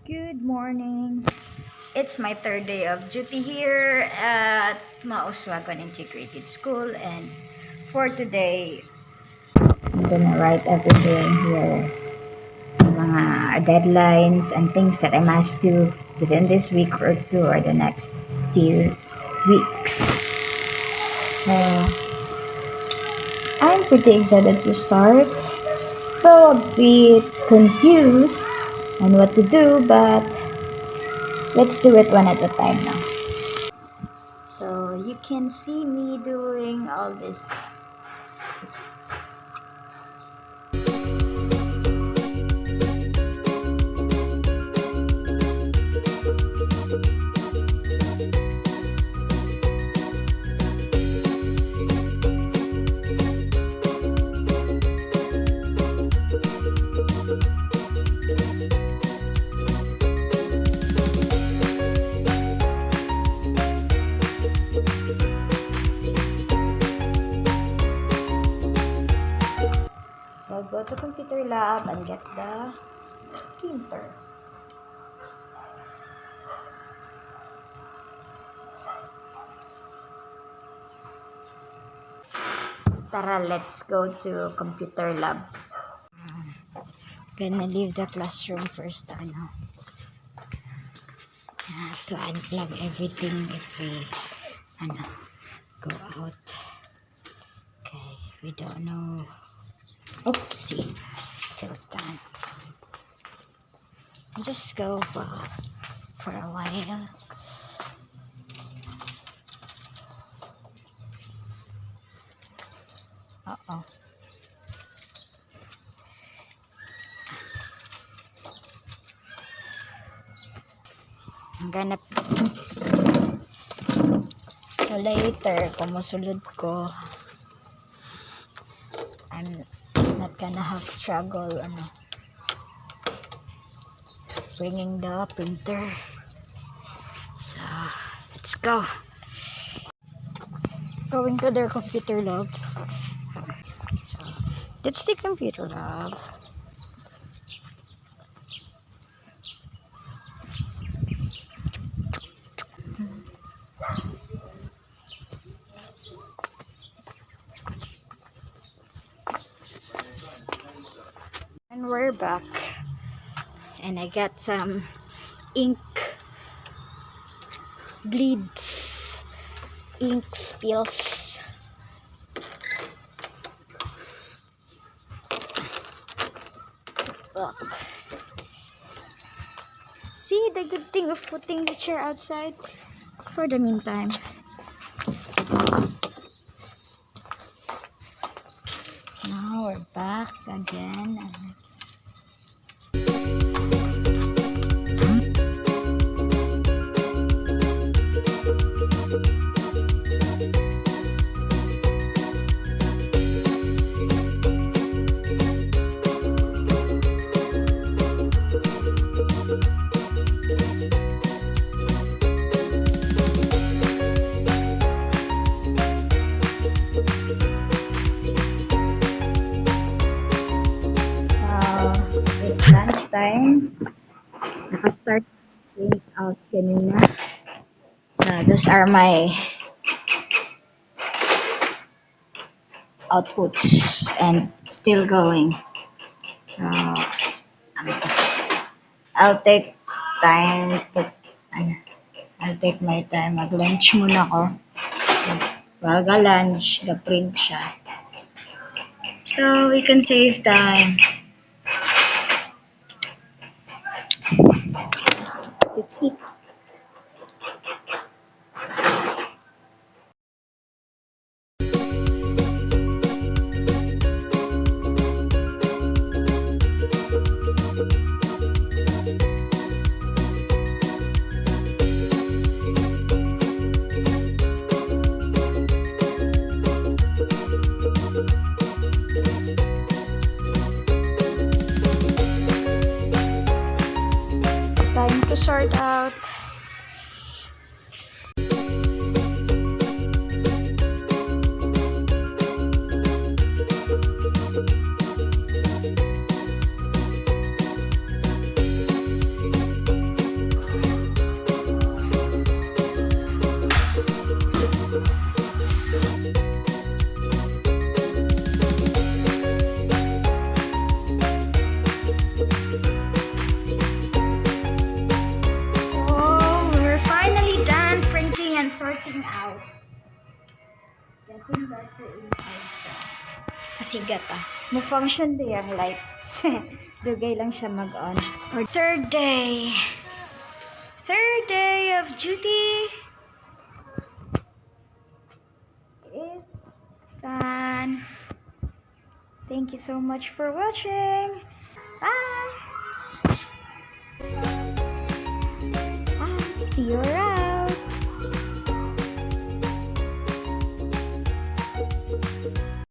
Good morning. It's my third day of duty here at Mauswagon Integrated School, and for today, I'm gonna write everything here, mga deadlines and things that I must do within this week or two or the next few weeks. Uh, I'm pretty excited to start, so a bit confused on what to do, but let's do it one at a time now. So you can see me doing all this. I'll go to computer lab and get the printer. Tara, let's go to computer lab. Gonna leave the classroom first. I have to unplug everything if we go out. Okay, we don't know. Oopsie, feels done. Just go for a while. Uh-oh. I'm gonna put this. So later, kung masulod ko, I'm not gonna have struggle bringing the printer. So let's go. Going to their computer lab. So that's the computer lab. And we're back. And I got some ink bleeds, ink spills. Ugh. See the good thing of putting the chair outside for the meantime. Now we're back again. It's lunchtime. Naka-start print out kanina. So those are my outputs and still going. So I'll take time to, I'll take my time. Mag-lunch muna ako. While ga-lunch, ga-print siya. So we can save time. That's it. It's time to sort out. sigat Mo-function ba yung lights? Dugay lang siya mag-on. Or third day of duty is done. Thank you so much for watching. Bye! See you around.